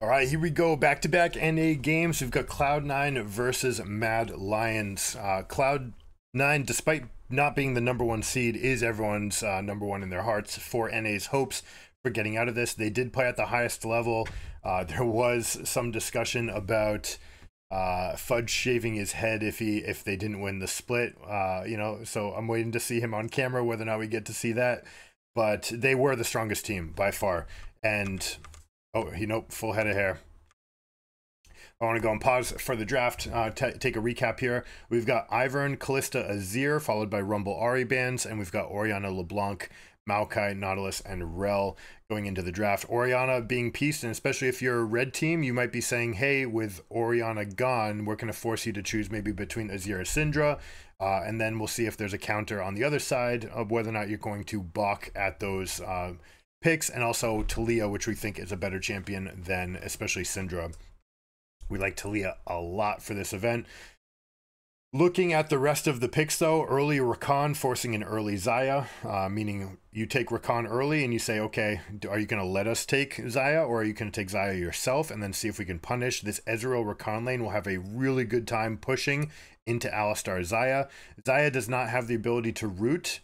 All right, here we go. Back-to-back NA games. We've got Cloud9 versus Mad Lions. Cloud9, despite not being the #1 seed, is everyone's #1 in their hearts for NA's hopes for getting out of this. They did play at the highest level. There was some discussion about Fudge shaving his head if they didn't win the split. So I'm waiting to see him on camera, whether or not we get to see that. But they were the strongest team by far. And full head of hair. I want to go and pause for the draft, take a recap here. We've got Ivern, Callista, Azir, followed by Rumble Ahri bands, and we've got Orianna, LeBlanc, Maokai, Nautilus, and Rel going into the draft. Orianna being pieced, and especially if you're a red team, you might be saying, hey, with Orianna gone, we're going to force you to choose maybe between Azir or Syndra, and then we'll see if there's a counter on the other side of whether or not you're going to balk at those picks, and also Talia, which we think is a better champion than especially Syndra. We like Talia a lot for this event. Looking at the rest of the picks though, early Rakan forcing an early Xayah, meaning you take Rakan early and you say, okay, are you going to let us take Xayah, or are you going to take Xayah yourself and then see if we can punish this Ezreal Rakan lane? Will have a really good time pushing into Alistar Xayah. Xayah does not have the ability to root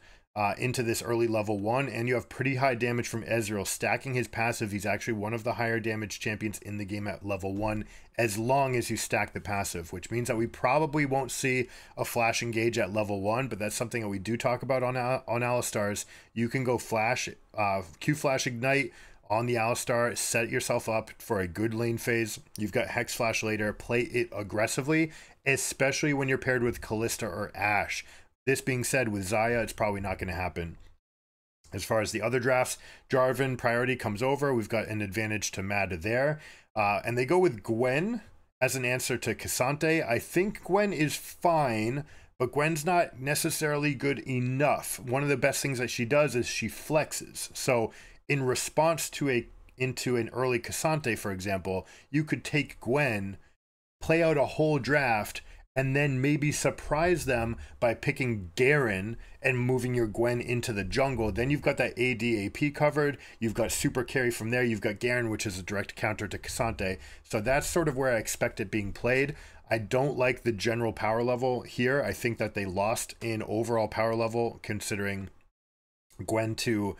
into this early level 1, and you have pretty high damage from Ezreal. Stacking his passive, he's actually one of the higher damage champions in the game at level 1, as long as you stack the passive, which means that we probably won't see a flash engage at level 1, but that's something that we do talk about on Alistars. You can go flash, Q-flash ignite on the Alistar, set yourself up for a good lane phase. You've got Hex Flash later, play it aggressively, especially when you're paired with Callista or Ashe. This being said, with Xayah, it's probably not going to happen. As far as the other drafts, Jarvan priority comes over. We've got an advantage to Mad there. And they go with Gwen as an answer to Cassante. I think Gwen is fine, but Gwen's not necessarily good enough. One of the best things that she does is she flexes. So in response to into an early Cassante, for example, you could take Gwen, play out a whole draft, and then maybe surprise them by picking Garen and moving your Gwen into the jungle. Then you've got that AD AP covered. You've got super carry from there. You've got Garen, which is a direct counter to Cassante. So that's sort of where I expect it being played. I don't like the general power level here. I think that they lost in overall power level, considering Gwen to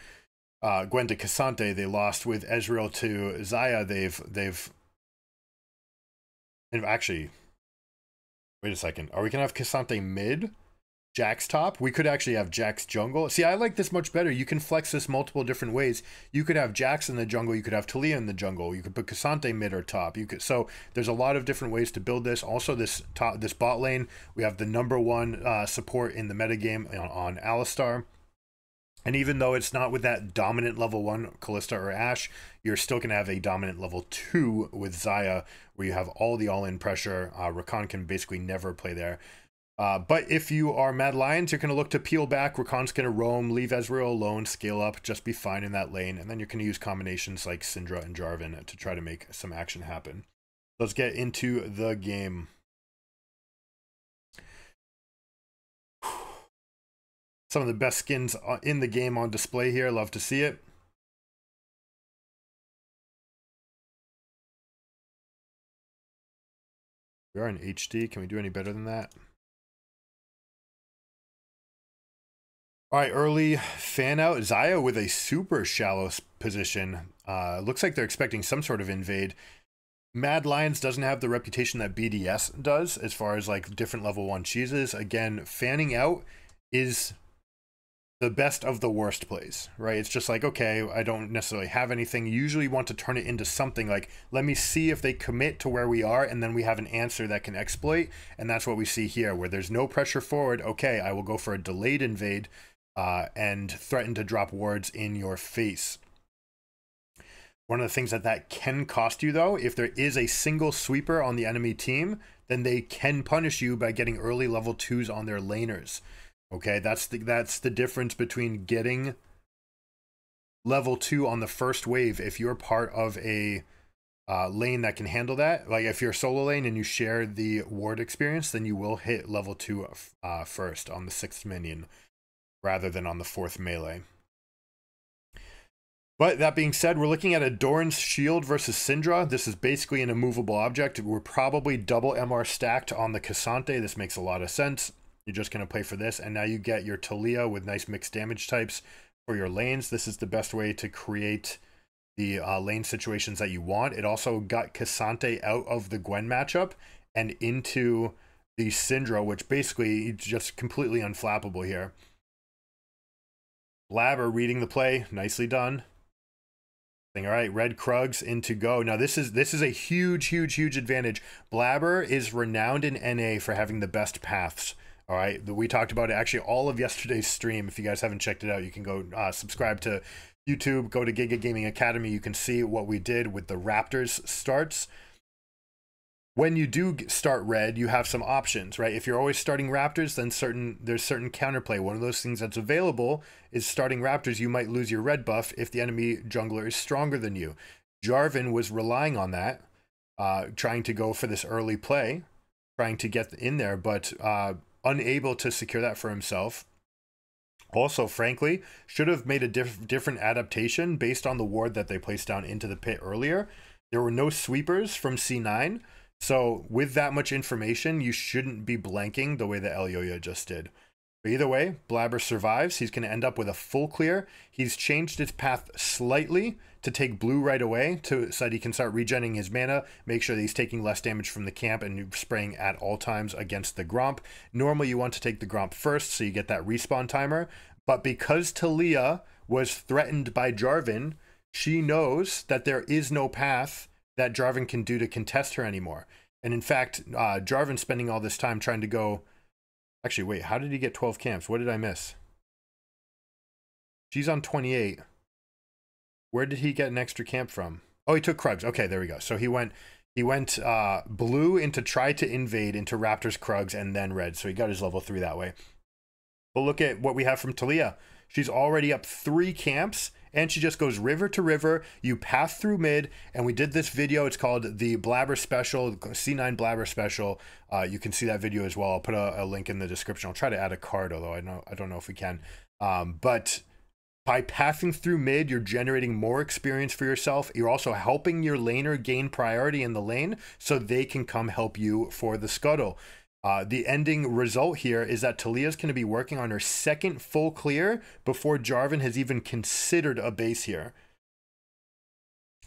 Cassante. They lost with Ezreal to Xayah. And actually, wait a second. Are we going to have Cassante mid? Jax top? We could actually have Jax jungle. See, I like this much better. You can flex this multiple different ways. You could have Jax in the jungle. You could have Talia in the jungle. You could put Cassante mid or top. So there's a lot of different ways to build this. Also, this bot lane, we have the #1 support in the metagame on Alistar. And even though it's not with that dominant level 1 Callista or Ashe, you're still going to have a dominant level 2 with Xayah, where you have all the all-in pressure. Rakan can basically never play there. But if you are Mad Lions, you're going to look to peel back. Rakan's going to roam, leave Ezreal alone, scale up, just be fine in that lane. And then you're going to use combinations like Syndra and Jarvan to try to make some action happen. Let's get into the game. Some of the best skins in the game on display here. Love to see it. We are in HD. Can we do any better than that? All right, early fan out. Xayah with a super shallow position. Looks like they're expecting some sort of invade. Mad Lions doesn't have the reputation that BDS does as far as like different level 1 cheeses. Again, fanning out is the best of the worst plays, right? It's just like, okay, I don't necessarily have anything. You usually want to turn it into something like, let me see if they commit to where we are, and then we have an answer that can exploit. And that's what we see here, where there's no pressure forward. Okay, I will go for a delayed invade and threaten to drop wards in your face. One of the things that can cost you, though, if there is a single sweeper on the enemy team, then they can punish you by getting early level 2s on their laners. Okay, that's the difference between getting level 2 on the first wave. If you're part of a lane that can handle that, like if you're solo lane and you share the ward experience, then you will hit level 2 first on the 6th minion rather than on the 4th melee. But that being said, we're looking at a Doran's Shield versus Syndra. This is basically an immovable object. We're probably double MR stacked on the Cassante. This makes a lot of sense. You're just going to play for this. And now you get your Talia with nice mixed damage types for your lanes. This is the best way to create the lane situations that you want. It also got Cassante out of the Gwen matchup and into the Syndra, which basically is just completely unflappable here. Blaber reading the play. Nicely done. All right, red Krugs into go. Now this is a huge advantage. Blaber is renowned in NA for having the best paths. All right, we talked about it actually all of yesterday's stream. If you guys haven't checked it out, you can go subscribe to YouTube, go to Giga Gaming Academy. You can see what we did with the Raptors starts. When you do start red, you have some options, right? If you're always starting Raptors, then there's certain counterplay. One of those things that's available is starting Raptors. You might lose your red buff if the enemy jungler is stronger than you. Jarvan was relying on that, trying to go for this early play, trying to get in there, but unable to secure that for himself. Also, frankly, should have made a different adaptation based on the ward that they placed down into the pit earlier. There were no sweepers from C9. So with that much information, you shouldn't be blanking the way that Elyoya just did. But either way, Blaber survives. He's going to end up with a full clear. He's changed his path slightly to take blue right away so that he can start regenerating his mana, make sure that he's taking less damage from the camp and spraying at all times against the Gromp. Normally you want to take the Gromp first so you get that respawn timer. But because Talia was threatened by Jarvan, she knows that there is no path that Jarvan can do to contest her anymore. And in fact, Jarvan spending all this time trying to go... Actually, wait, how did he get 12 camps? What did I miss? She's on 28. Where did he get an extra camp from? Oh, he took Krugs. Okay, there we go. So he went blue into try to invade into Raptors, Krugs, and then red. So he got his level 3 that way. But look at what we have from Talia. She's already up 3 camps. And she just goes river to river. You path through mid, and we did this video. It's called the Blaber Special, C9 Blaber Special. You can see that video as well. I'll put a link in the description. I'll try to add a card, although I don't know if we can. But by pathing through mid, you're generating more experience for yourself. You're also helping your laner gain priority in the lane, so they can come help you for the scuttle. The ending result here is that Talia's going to be working on her second full clear before Jarvan has even considered a base here.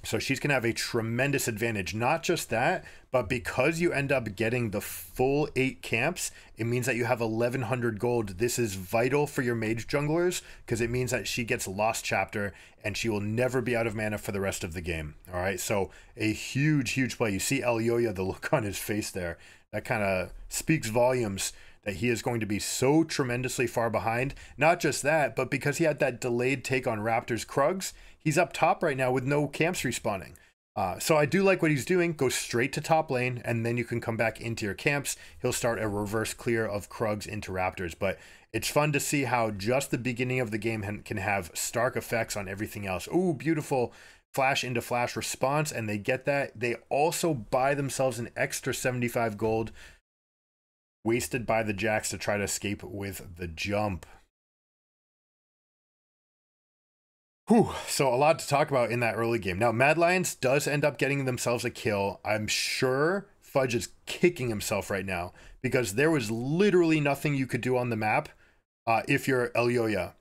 So she's going to have a tremendous advantage. Not just that, but because you end up getting the full 8 camps, it means that you have 1100 gold. This is vital for your mage junglers because it means that she gets Lost Chapter and she will never be out of mana for the rest of the game. All right, so a huge play. You see Elyoya, the look on his face there. That kind of speaks volumes that he is going to be so tremendously far behind. Not just that, but because he had that delayed take on Raptors Krugs, he's up top right now with no camps respawning. So I do like what he's doing. Go straight to top lane, and then you can come back into your camps. He'll start a reverse clear of Krugs into Raptors. But it's fun to see how just the beginning of the game can have stark effects on everything else. Ooh, beautiful flash into flash response, and they get that. They also buy themselves an extra 75 gold wasted by the Jacks to try to escape with the jump. Whew, so a lot to talk about in that early game. Now, Mad Lions does end up getting themselves a kill. I'm sure Fudge is kicking himself right now because there was literally nothing you could do on the map if you're Elyoya.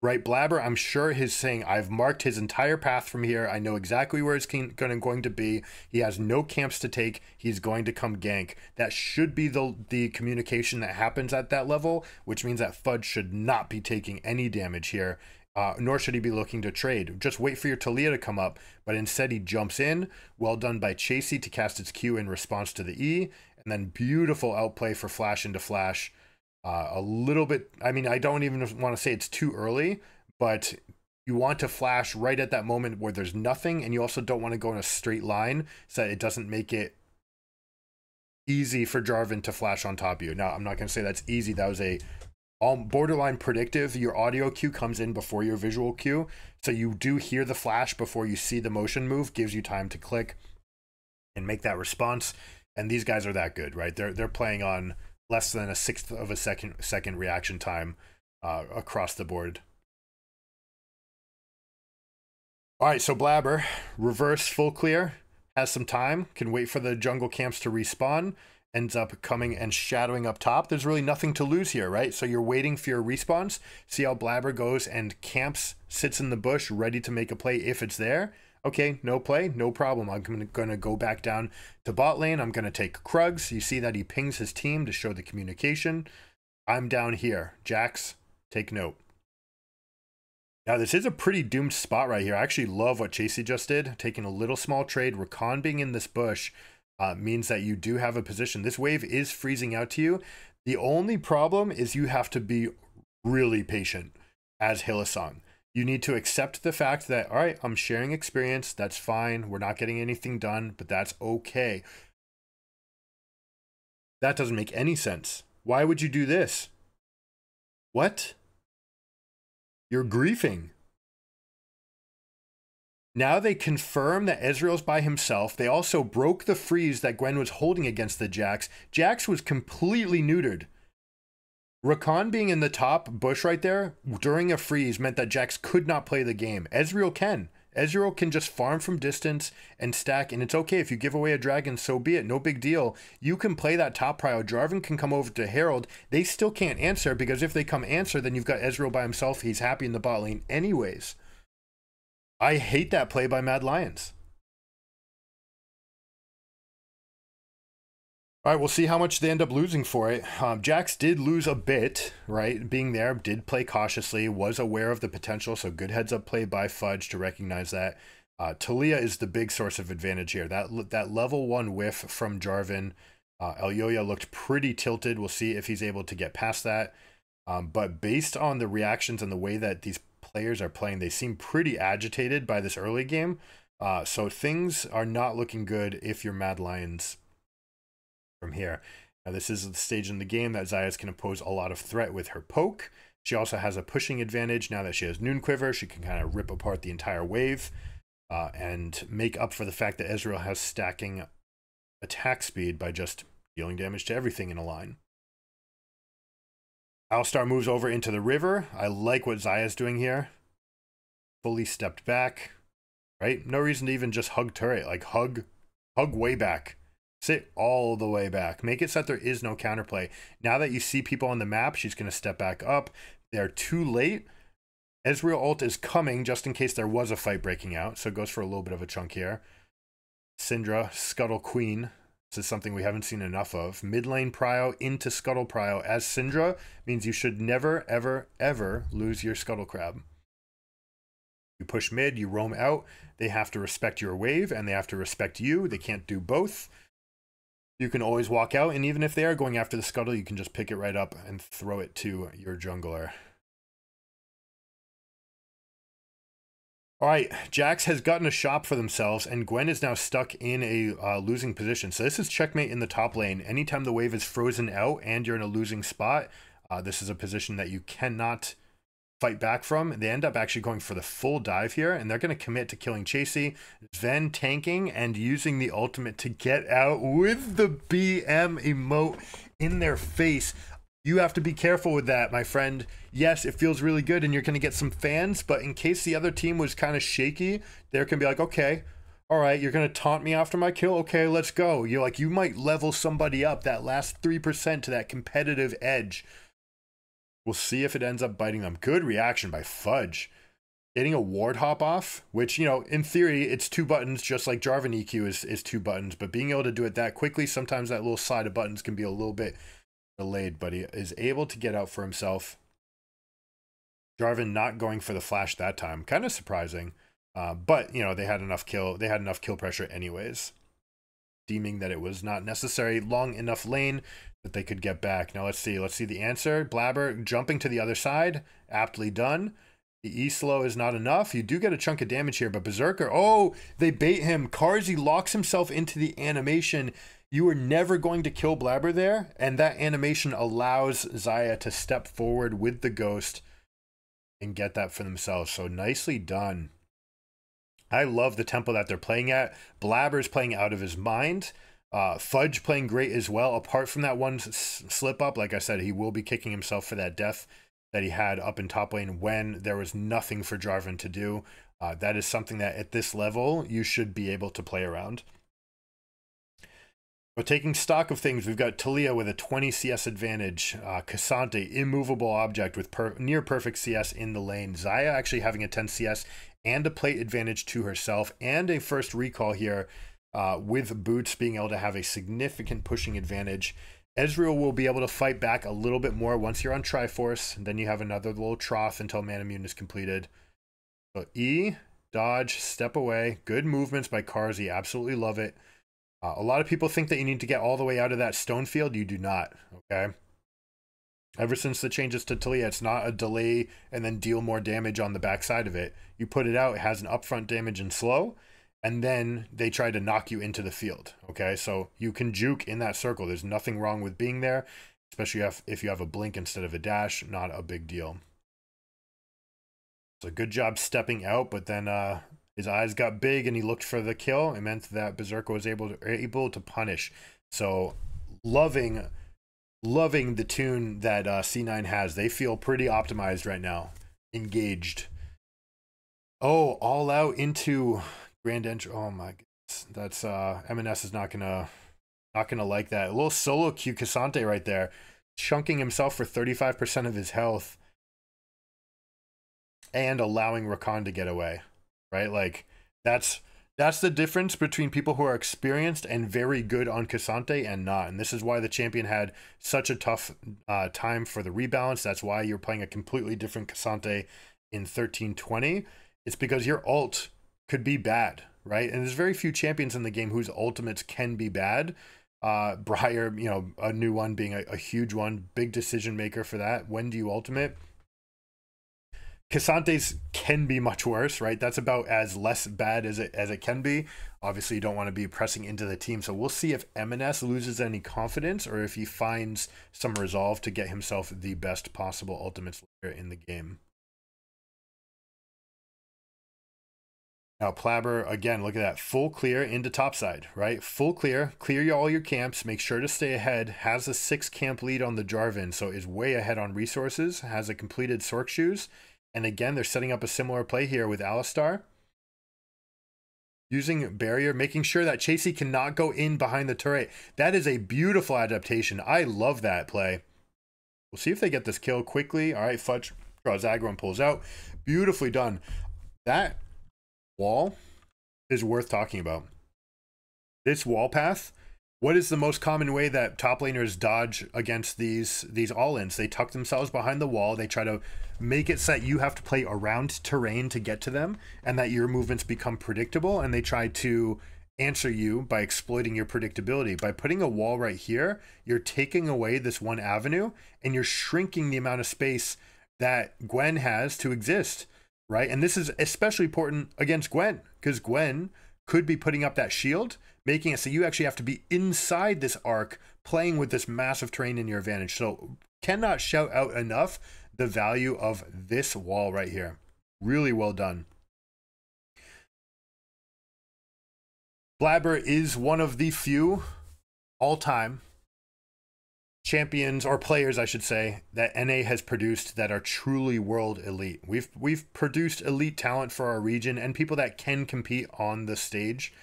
Right, Blaber, I'm sure he's saying, I've marked his entire path from here. I know exactly where it's going to be. He has no camps to take. He's going to come gank. That should be the communication that happens at that level, which means that Fudge should not be taking any damage here, nor should he be looking to trade. Just wait for your Talia to come up, but instead he jumps in. Well done by Chasey to cast its Q in response to the E, and then beautiful outplay for flash into flash. A little bit, I mean, I don't even want to say it's too early, but you want to flash right at that moment where there's nothing, and you also don't want to go in a straight line so that it doesn't make it easy for Jarvan to flash on top of you. Now, I'm not going to say that's easy. That was a borderline predictive. Your audio cue comes in before your visual cue, so you do hear the flash before you see the motion move, gives you time to click and make that response. And these guys are that good, right? They're playing on less than a 1/6 of a second reaction time across the board. All right, so Blaber, reverse full clear, has some time, can wait for the jungle camps to respawn, ends up coming and shadowing up top. There's really nothing to lose here, right? So you're waiting for your respawns. See how Blaber goes and camps, sits in the bush, ready to make a play if it's there. Okay, no play, no problem. I'm going to go back down to bot lane. I'm going to take Krugs. You see that he pings his team to show the communication. I'm down here. Jax, take note. Now, this is a pretty doomed spot right here. I actually love what Chasey just did. Taking a little small trade. Rakan being in this bush means that you do have a position. This wave is freezing out to you. The only problem is you have to be really patient as Hylissang. You need to accept the fact that, all right, I'm sharing experience. That's fine. We're not getting anything done, but that's okay. That doesn't make any sense. Why would you do this? What? You're griefing. Now they confirm that Ezreal's by himself. They also broke the freeze that Gwen was holding against the Jax. Jax was completely neutered. Rakan being in the top bush right there during a freeze meant that Jax could not play the game. Ezreal can. Ezreal can just farm from distance and stack, and it's okay if you give away a dragon, so be it, no big deal. You can play that top prio. Jarvan can come over to Herald. They still can't answer, because if they come answer, then you've got Ezreal by himself. He's happy in the bot lane anyways. I hate that play by Mad Lions. All right, we'll see how much they end up losing for it. Jax did lose a bit, right? Being there, did play cautiously, was aware of the potential, so good heads up play by Fudge to recognize that. Talia is the big source of advantage here. That level 1 whiff from Jarvan. Elyoya looked pretty tilted. We'll see if he's able to get past that. But based on the reactions and the way that these players are playing, they seem pretty agitated by this early game. So things are not looking good if you're Mad Lions from here. Now, this is the stage in the game that Xayah's can pose a lot of threat with her poke. She also has a pushing advantage now that she has Noon Quiver. She can kind of rip apart the entire wave and make up for the fact that Ezreal has stacking attack speed by just dealing damage to everything in a line. Alistar moves over into the river. I like what Xayah's doing here. Fully stepped back, right? No reason to even just hug turret. Like hug way back. Sit all the way back. Make it so that there is no counterplay. Now that you see people on the map, she's going to step back up. They're too late. Ezreal ult is coming just in case there was a fight breaking out. So it goes for a little bit of a chunk here. Syndra, Scuttle Queen. This is something we haven't seen enough of. Mid lane prio into Scuttle prio as Syndra means you should never, ever, ever lose your Scuttle Crab. You push mid, you roam out. They have to respect your wave and they have to respect you. They can't do both. You can always walk out, and even if they are going after the Scuttle, you can just pick it right up and throw it to your jungler. All right, Jax has gotten a shop for themselves, and Gwen is now stuck in a losing position. So this is checkmate in the top lane. Anytime the wave is frozen out and you're in a losing spot, this is a position that you cannot fight back from. They end up actually going for the full dive here, and they're going to commit to killing Chasey. Ven tanking and using the ultimate to get out with the BM emote in their face. You have to be careful with that, my friend. Yes, it feels really good and you're going to get some fans, but in case the other team was kind of shaky, they can be like, okay, all right, you're going to taunt me after my kill? Okay, let's go. You're like, you might level somebody up that last 3% to that competitive edge. We'll see if it ends up biting them. Good reaction by Fudge. Getting a ward hop off, which, you know, in theory, it's 2 buttons, just like Jarvan EQ is 2 buttons. But being able to do it that quickly, sometimes that little slide of buttons can be a little bit delayed. But he is able to get out for himself. Jarvan not going for the flash that time. Kind of surprising. But, you know, they had enough kill pressure anyways. Deeming that it was not necessary long enough lane that they could get back. Now let's see the answer. Blaber jumping to the other side, aptly done. The E slow is not enough. You do get a chunk of damage here, but Berserker, oh, they bait him. Karzi locks himself into the animation. You were never going to kill Blaber there, and that animation allows Xayah to step forward with the ghost and get that for themselves. So nicely done. I love the tempo that they're playing at. Blaber's playing out of his mind. Fudge playing great as well. Apart from that one slip up, like I said, he will be kicking himself for that death that he had up in top lane when there was nothing for Jarvan to do. That is something that at this level you should be able to play around. But taking stock of things, we've got Talia with a 20 CS advantage, Cassante, immovable object with near perfect CS in the lane, Xayah actually having a 10 CS and a plate advantage to herself, and a first recall here with Boots being able to have a significant pushing advantage. Ezreal will be able to fight back a little bit more once you're on Triforce, and then you have another little trough until Manamune is completed. So E, dodge, step away, good movements by Carzzy, absolutely love it. A lot of people think that you need to get all the way out of that stone field. You do not, okay? Ever since the changes to Talia, it's not a delay and then deal more damage on the backside of it. You put it out, it has an upfront damage and slow, and then they try to knock you into the field, okay? So you can juke in that circle. There's nothing wrong with being there, especially if you have a blink instead of a dash. Not a big deal. So good job stepping out, but then his eyes got big and he looked for the kill. It meant that Berserker was able to punish. So loving the tune that C9 has. They feel pretty optimized right now. Engaged. Oh, all out into Grand Entry. Oh my goodness. That's MNS is not gonna like that. A little solo Q Cassante right there. Chunking himself for 35% of his health. And allowing Rakan to get away. Right? Like that's the difference between people who are experienced and very good on Cassante and not. And this is why the champion had such a tough time for the rebalance. That's why you're playing a completely different Cassante in 1320. It's because your ult could be bad, right? And there's very few champions in the game whose ultimates can be bad. Briar, you know, a new one being a huge one, big decision maker for that. When do you ultimate? Cassante's can be much worse, right? That's about as less bad as it can be. Obviously, you don't want to be pressing into the team. So we'll see if MNS loses any confidence or if he finds some resolve to get himself the best possible ultimates later in the game. Now, Blaber, again, look at that. Full clear into topside, right? Full clear. Clear all your camps. Make sure to stay ahead. Has a 6 camp lead on the Jarvan, so is way ahead on resources. Has a completed Sork Shoes. And again, they're setting up a similar play here with Alistar. Using barrier, making sure that Chasey cannot go in behind the turret. That is a beautiful adaptation. I love that play. We'll see if they get this kill quickly. All right, Fudge draws aggro and pulls out. Beautifully done. That wall is worth talking about. This wall path. What is the most common way that top laners dodge against these all-ins? They tuck themselves behind the wall. They try to make it so that you have to play around terrain to get to them and that your movements become predictable, and they try to answer you by exploiting your predictability. By putting a wall right here, you're taking away this one avenue and you're shrinking the amount of space that Gwen has to exist, right? And this is especially important against Gwen because Gwen could be putting up that shield, making it so you actually have to be inside this arc, playing with this massive terrain in your advantage. So cannot shout out enough the value of this wall right here. Really well done. Blaber is one of the few all-time champions, or players I should say, that NA has produced that are truly world elite. We've produced elite talent for our region and people that can compete on the stage.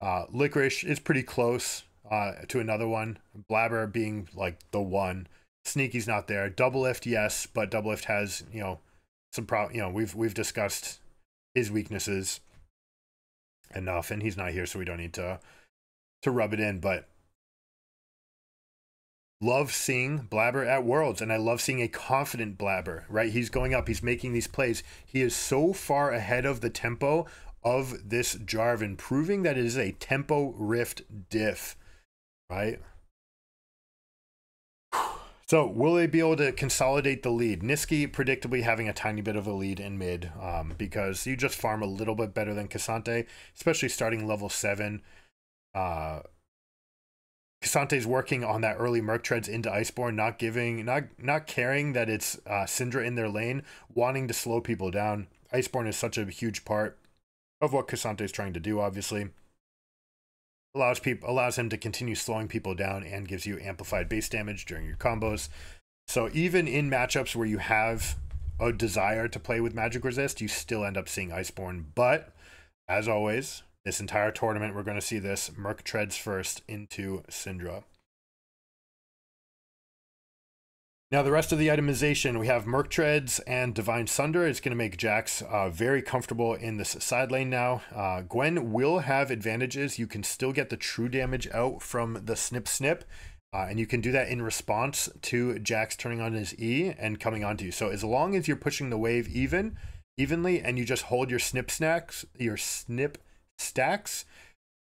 Licorice is pretty close to another one. Blaber being like the one. Sneaky's not there. Doublelift, yes, but Doublelift has, you know, some we've discussed his weaknesses enough, and he's not here, so we don't need to rub it in. But love seeing Blaber at Worlds, and I love seeing a confident Blaber, right? He's going up, he's making these plays. He is so far ahead of the tempo of this Jarvan, proving that it is a tempo rift diff, right? So will they be able to consolidate the lead? Niski predictably having a tiny bit of a lead in mid because you just farm a little bit better than Cassante, especially starting level 7. Cassante's working on that early Merc Treads into Iceborne, not caring that it's Syndra in their lane, wanting to slow people down. Iceborne is such a huge part of what Cassante is trying to do, obviously. Allows him to continue slowing people down and gives you amplified base damage during your combos. So even in matchups where you have a desire to play with magic resist, you still end up seeing Iceborne. But as always, this entire tournament, we're going to see this Merc Treads first into Syndra. Now, the rest of the itemization, we have Merc Treads and Divine Sunder. It's going to make Jax very comfortable in this side lane now. Gwen will have advantages. You can still get the true damage out from the Snip Snip, and you can do that in response to Jax turning on his E and coming onto you. So as long as you're pushing the wave evenly and you just hold your Snip Stacks,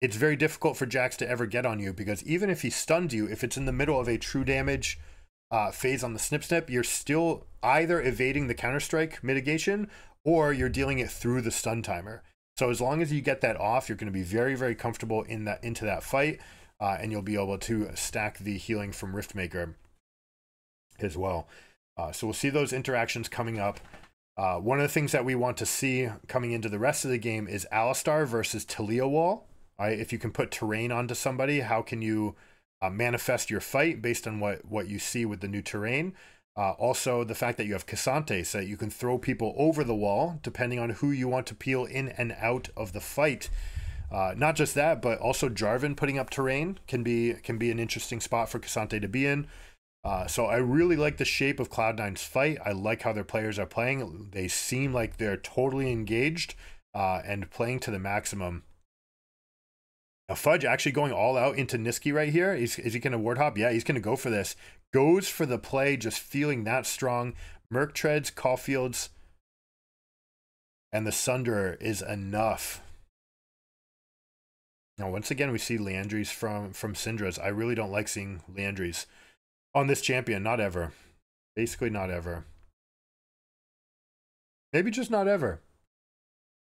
it's very difficult for Jax to ever get on you, because even if he stuns you, if it's in the middle of a true damage phase on the Snip Snip, you're still either evading the Counter-Strike mitigation or you're dealing it through the stun timer. So as long as you get that off, you're going to be very, very comfortable into that fight, and you'll be able to stack the healing from Riftmaker as well. So we'll see those interactions coming up. One of the things that we want to see coming into the rest of the game is Alistar versus Talia Wall. Right? If you can put terrain onto somebody, how can you manifest your fight based on what you see with the new terrain? Also, the fact that you have Cassante, so that you can throw people over the wall depending on who you want to peel in and out of the fight. Not just that, but also Jarvan putting up terrain can be an interesting spot for Cassante to be in. So I really like the shape of Cloud9's fight. I like how their players are playing. They seem like they're totally engaged and playing to the maximum. Fudge actually going all out into Niski right here. Is he going to ward hop? Yeah, he's going to go for this. Goes for the play, just feeling that strong. Merc Treads, Caulfields, and the Sunderer is enough. Now, once again, we see Leandries from Syndra's. I really don't like seeing Leandries on this champion. Not ever. Basically not ever. Maybe just not ever.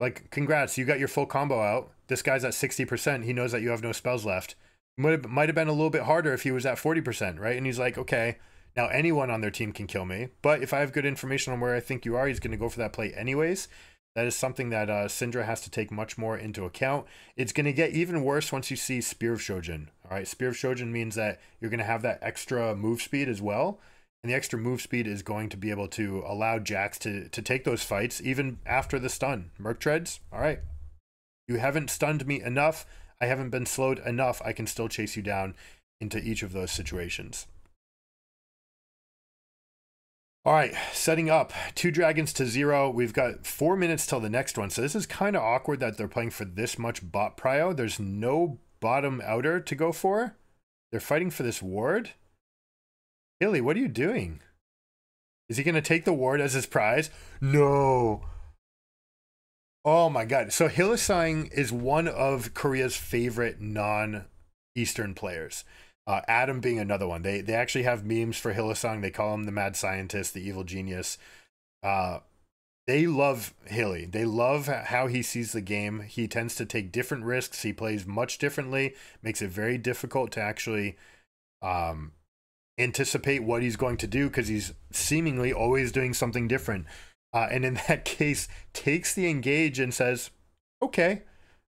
Like, congrats, you got your full combo out. This guy's at 60%. He knows that you have no spells left. Might have been a little bit harder if he was at 40%, right? And he's like, okay, now anyone on their team can kill me. But if I have good information on where I think you are, he's going to go for that play anyways. That is something that Syndra has to take much more into account. It's going to get even worse once you see Spear of Shojin. All right, Spear of Shojin means that you're going to have that extra move speed as well. And the extra move speed is going to be able to allow Jax to take those fights even after the stun. Merc Treads, all right. You haven't stunned me enough. I haven't been slowed enough. I can still chase you down into each of those situations. All right, setting up 2 dragons to 0. We've got 4 minutes till the next one. So this is kind of awkward that they're playing for this much bot prio. There's no bottom outer to go for. They're fighting for this ward. Hilly, what are you doing? Is he going to take the ward as his prize? No. Oh my god. So Hylissang is one of Korea's favorite non-Eastern players. Adam being another one. They actually have memes for Hylissang. They call him the mad scientist, the evil genius. They love Hilly. They love how he sees the game. He tends to take different risks. He plays much differently. Makes it very difficult to actually anticipate what he's going to do, because he's seemingly always doing something different. And in that case, takes the engage and says, okay,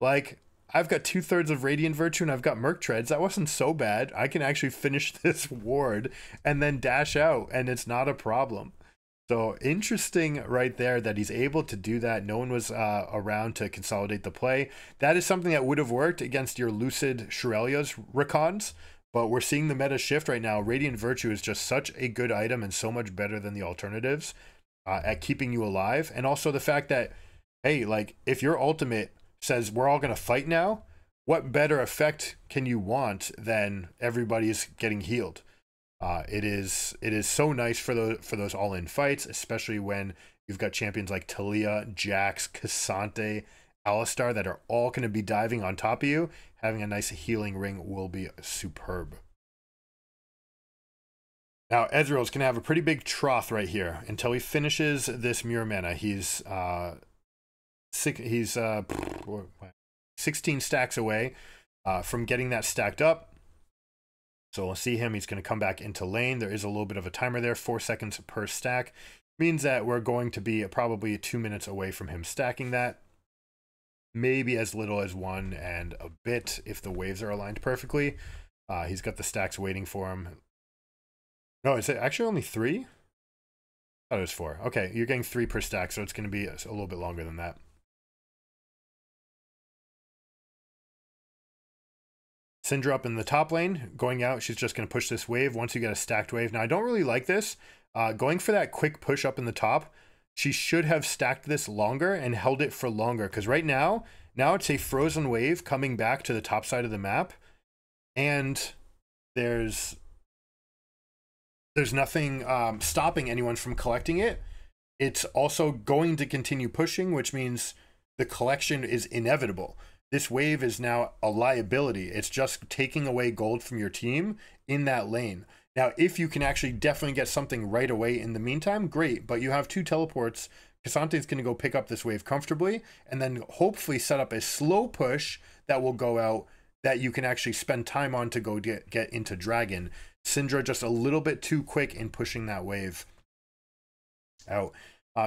like, I've got 2/3 of Radiant Virtue and I've got Merc Treads. That wasn't so bad. I can actually finish this ward and then dash out, and it's not a problem. So interesting right there that he's able to do that. No one was around to consolidate the play. That is something that would have worked against your Lucid Shurelya's Rakons. But we're seeing the meta shift right now. Radiant Virtue is just such a good item and so much better than the alternatives at keeping you alive. And also the fact that, hey, like, if your ultimate says we're all going to fight now, what better effect can you want than everybody's getting healed? It is so nice for those all-in fights, especially when you've got champions like Talia, Jax, Cassante, Alistar that are all going to be diving on top of you. Having a nice healing ring will be superb. Now, Ezreal's going to have a pretty big trough right here until he finishes this Mirror Mana. He's 16 stacks away from getting that stacked up. So we'll see him. He's going to come back into lane. There is a little bit of a timer there, 4 seconds per stack. Means that we're going to be probably 2 minutes away from him stacking that. Maybe as little as 1 and a bit if the waves are aligned perfectly. He's got the stacks waiting for him. No, is it actually only 3? thought it was 4. Okay, you're getting 3 per stack, so it's going to be a little bit longer than that. Syndra up in the top lane, going out. She's just going to push this wave once you get a stacked wave. Now, I don't really like this. Going for that quick push up in the top, she should have stacked this longer and held it for longer. Because right now it's a frozen wave coming back to the top side of the map. And there's nothing stopping anyone from collecting it. It's also going to continue pushing, which means the collection is inevitable. This wave is now a liability. It's just taking away gold from your team in that lane. Now, if you can actually definitely get something right away in the meantime, great. But you have 2 teleports. K'Sante is going to go pick up this wave comfortably and then hopefully set up a slow push that will go out that you can actually spend time on to go get into Dragon. Syndra just a little bit too quick in pushing that wave out.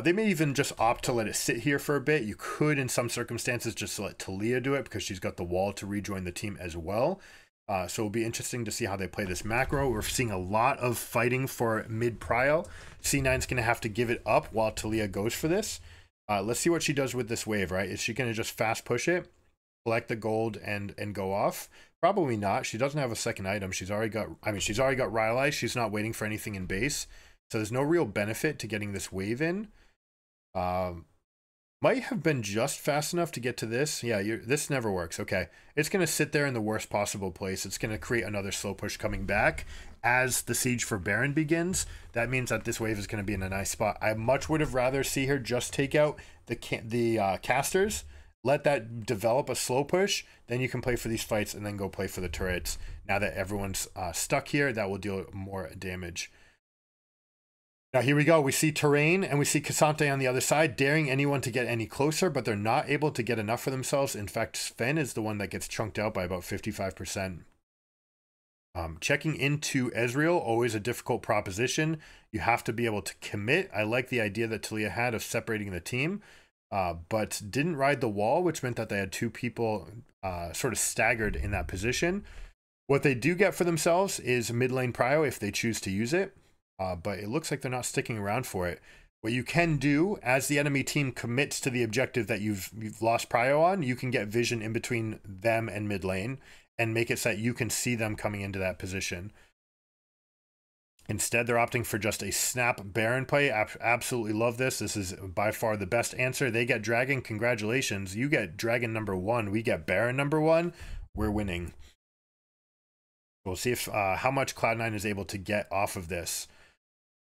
They may even just opt to let it sit here for a bit. You could, in some circumstances, just let Taliyah do it because she's got the wall to rejoin the team as well. So it'll be interesting to see how they play this macro. We're seeing a lot of fighting for mid-prio. C9's going to have to give it up while Taliyah goes for this. Let's see what she does with this wave, right? Is she going to just fast push it, collect the gold, and go off? Probably not. She doesn't have a second item. She's already got Rylai. She's not waiting for anything in base. So there's no real benefit to getting this wave in. Might have been just fast enough to get to this. Yeah, this never works. Okay, it's going to sit there in the worst possible place. It's going to create another slow push coming back as the siege for Baron begins. That means that this wave is going to be in a nice spot. I much would have rather see her just take out the casters, let that develop a slow push, then you can play for these fights and then go play for the turrets. Now that everyone's stuck here, that will deal more damage. Now here we go. We see Terrain and we see K'Sante on the other side, daring anyone to get any closer, but they're not able to get enough for themselves. In fact, Sven is the one that gets chunked out by about 55%. Checking into Ezreal, always a difficult proposition. You have to be able to commit. I like the idea that Taliyah had of separating the team, but didn't ride the wall, which meant that they had 2 people sort of staggered in that position. What they do get for themselves is mid lane prio if they choose to use it. But it looks like they're not sticking around for it. What you can do, as the enemy team commits to the objective that you've lost prio on, you can get vision in between them and mid lane and make it so that you can see them coming into that position. Instead, they're opting for just a snap Baron play. Absolutely love this. This is by far the best answer. They get Dragon. Congratulations. You get Dragon number 1. We get Baron number 1. We're winning. We'll see if how much Cloud9 is able to get off of this.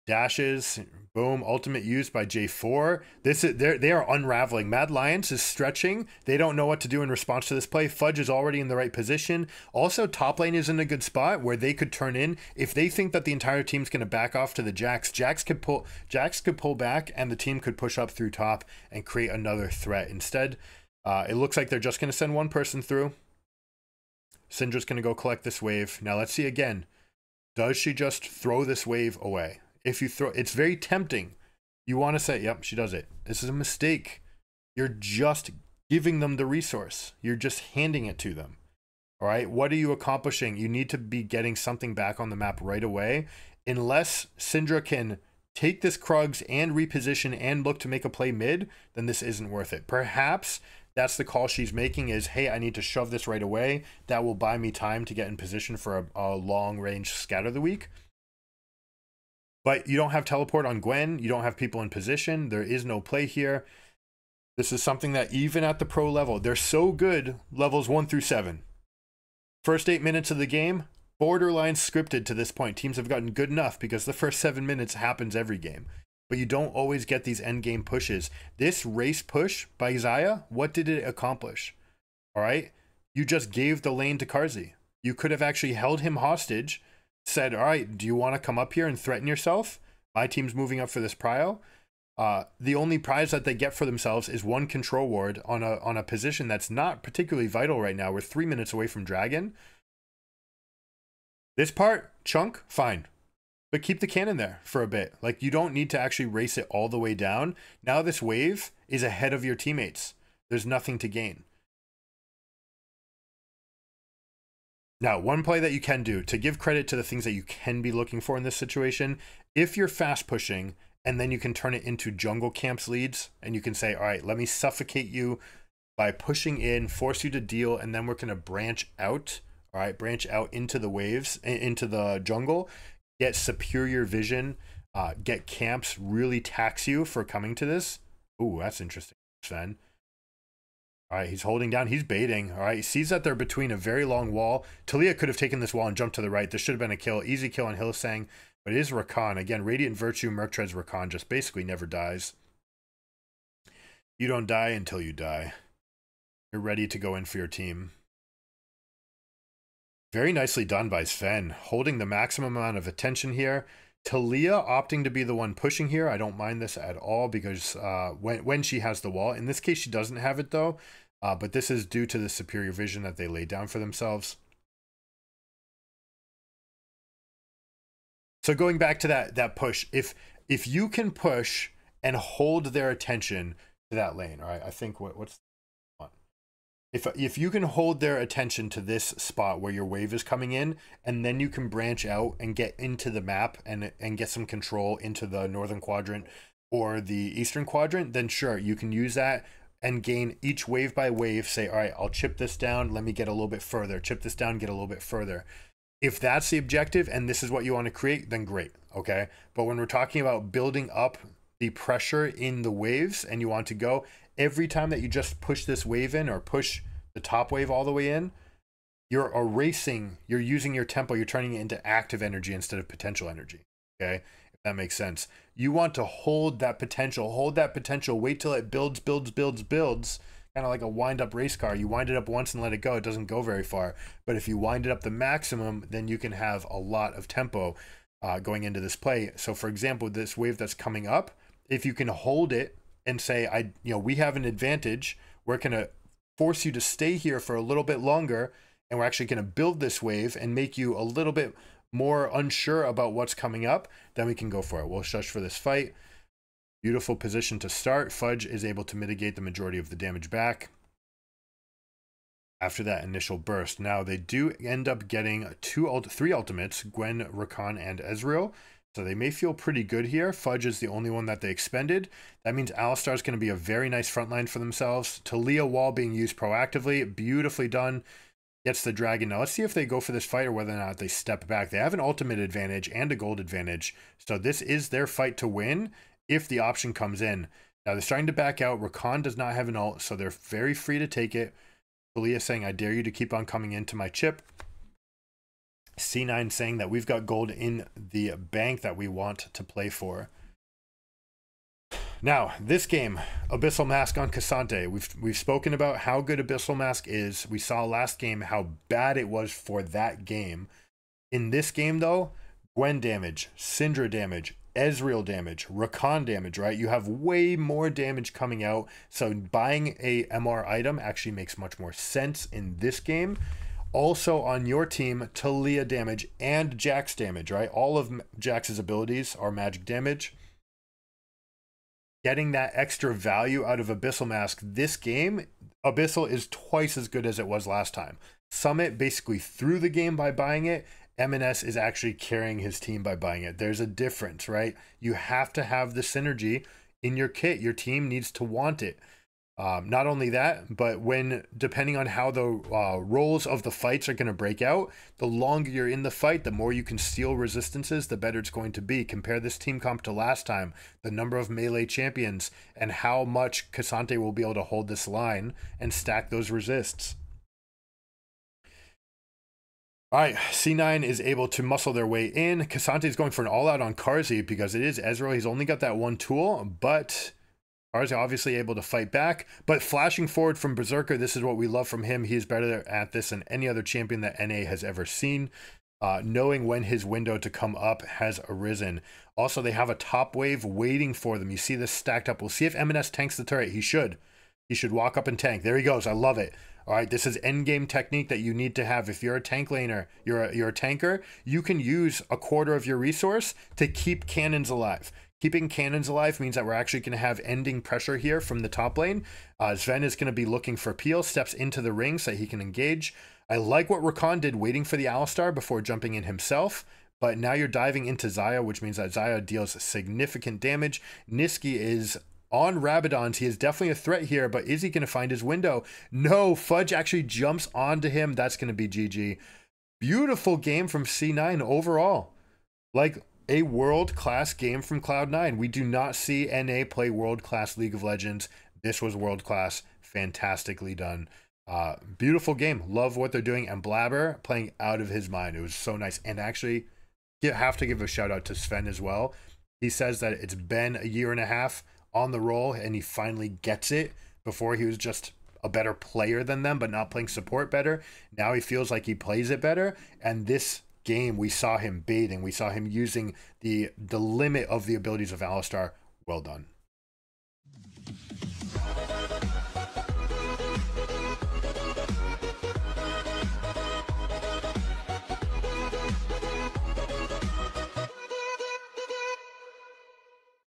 Dashes, boom, ultimate used by J4. They are unraveling. Mad Lions is stretching. They don't know what to do in response to this play. Fudge is already in the right position. Also, top lane is in a good spot where they could turn in. If they think that the entire team's going to back off to the Jax, Jax could pull back and the team could push up through top and create another threat. Instead, it looks like they're just going to send one person through. Syndra's going to go collect this wave. Now let's see again. Does she just throw this wave away? If you throw, it's very tempting. You want to say, yep, she does it. This is a mistake. You're just giving them the resource. You're just handing it to them. All right. What are you accomplishing? You need to be getting something back on the map right away. Unless Syndra can take this Krugs and reposition and look to make a play mid, then this isn't worth it. Perhaps that's the call she's making is, hey, I need to shove this right away. That will buy me time to get in position for a long range scatter the week. But you don't have teleport on Gwen. You don't have people in position. There is no play here. This is something that even at the pro level, they're so good, levels 1 through 7. First 8 minutes of the game, borderline scripted to this point. Teams have gotten good enough because the first 7 minutes happens every game. But you don't always get these end game pushes. This race push by Xayah, what did it accomplish? All right? You just gave the lane to Karzi. You could have actually held him hostage, said, all right, do you want to come up here and threaten yourself? My team's moving up for this prio. The only prize that they get for themselves is 1 control ward on a position that's not particularly vital right now. We're 3 minutes away from Dragon. This part, chunk, fine. But keep the cannon there for a bit. Like, you don't need to actually race it all the way down. Now this wave is ahead of your teammates. There's nothing to gain. Now, one play that you can do to give credit to the things that you can be looking for in this situation, if you're fast pushing and then you can turn it into jungle camps leads, and you can say, all right, let me suffocate you by pushing in, force you to deal, and then we're going to branch out. All right, branch out into the waves, into the jungle, get superior vision, get camps, really tax you for coming to this. Ooh, that's interesting, Sven. All right, he's holding down, he's baiting. All right, he sees that they're between a very long wall. Talia could have taken this wall and jumped to the right. This should have been a kill, easy kill on Hillsang, but it is Rakan. Again, Radiant Virtue, Merc Treads, Rakan just basically never dies. You don't die until you die. You're ready to go in for your team. Very nicely done by Sven, holding the maximum amount of attention here. Talia opting to be the one pushing here. I don't mind this at all because when she has the wall. In this case, she doesn't have it though, but this is due to the superior vision that they laid down for themselves. So going back to that push, if you can push and hold their attention to that lane, all right, I think what's if you can hold their attention to this spot where your wave is coming in, and then you can branch out and get into the map and get some control into the northern quadrant or the eastern quadrant, then sure, you can use that and gain each wave by wave, say, all right, I'll chip this down, let me get a little bit further, chip this down, get a little bit further. If that's the objective and this is what you want to create, then great, okay? But when we're talking about building up the pressure in the waves and you want to go, every time that you just push this wave in or push the top wave all the way in, you're erasing, you're using your tempo, you're turning it into active energy instead of potential energy, okay? If that makes sense. You want to hold that potential, wait till it builds, kind of like a wind-up race car. You wind it up once and let it go, it doesn't go very far. But if you wind it up the maximum, then you can have a lot of tempo going into this play. So for example, this wave that's coming up, if you can hold it and say, we have an advantage, we're gonna force you to stay here for a little bit longer, and we're actually gonna build this wave and make you a little bit more unsure about what's coming up, then we can go for it. We'll shush for this fight. Beautiful position to start. Fudge is able to mitigate the majority of the damage back after that initial burst. Now they do end up getting three ultimates, Gwen, Rakan, and Ezreal. So they may feel pretty good here. Fudge is the only one that they expended. That means Alistar is going to be a very nice front line for themselves. Talia wall being used proactively. Beautifully done. Gets the dragon. Now let's see if they go for this fight or whether or not they step back. They have an ultimate advantage and a gold advantage. So this is their fight to win if the option comes in. Now they're starting to back out. Rakan does not have an ult, so they're very free to take it. Talia saying, I dare you to keep on coming into my chip. C9 saying that we've got gold in the bank that we want to play for. Now, this game, Abyssal Mask on Cassante. We've spoken about how good Abyssal Mask is. We saw last game how bad it was for that game. In this game, though, Gwen damage, Syndra damage, Ezreal damage, Rakan damage, right? You have way more damage coming out. So buying a MR item actually makes much more sense in this game. Also on your team, Talia damage and Jax damage, right? All of Jax's abilities are magic damage. Getting that extra value out of Abyssal Mask this game, Abyssal is twice as good as it was last time. Summit basically threw the game by buying it. M&S is actually carrying his team by buying it. There's a difference, right? You have to have the synergy in your kit. Your team needs to want it. Not only that, but depending on how the roles of the fights are going to break out, the longer you're in the fight, the more you can steal resistances, the better it's going to be. Compare this team comp to last time, the number of melee champions, and how much Cassante will be able to hold this line and stack those resists. All right, C9 is able to muscle their way in. Cassante is going for an all-out on Karzi because it is Ezreal. He's only got that one tool, but Karzi obviously able to fight back. But flashing forward from Berserker, this is what we love from him. He is better at this than any other champion that NA has ever seen. Knowing when his window to come up has arisen. Also, they have a top wave waiting for them. You see this stacked up. We'll see if M&S tanks the turret. He should. He should walk up and tank. There he goes. I love it. All right, this is endgame technique that you need to have. If you're a tank laner, you're a tanker, you can use a quarter of your resource to keep cannons alive. Keeping cannons alive means that we're actually going to have ending pressure here from the top lane. Sven is going to be looking for Peel, steps into the ring so he can engage. I like what Rakan did waiting for the Alistar before jumping in himself. But now you're diving into Xayah, which means that Xayah deals significant damage. Niski is on Rabadons. He is definitely a threat here, but is he going to find his window? No, Fudge actually jumps onto him. That's going to be GG. Beautiful game from C9 overall. Like a world-class game from Cloud9. We do not see NA play world-class League of Legends. This was world-class. Fantastically done. Beautiful game. Love what they're doing. And Blaber playing out of his mind. It was so nice. And actually, you have to give a shout out to Sven as well. He says that it's been a year and a half on the roll and he finally gets it. Before he was just a better player than them, but not playing support better. Now he feels like he plays it better. And this game, we saw him bathing. We saw him using the limit of the abilities of Alistar. Well done.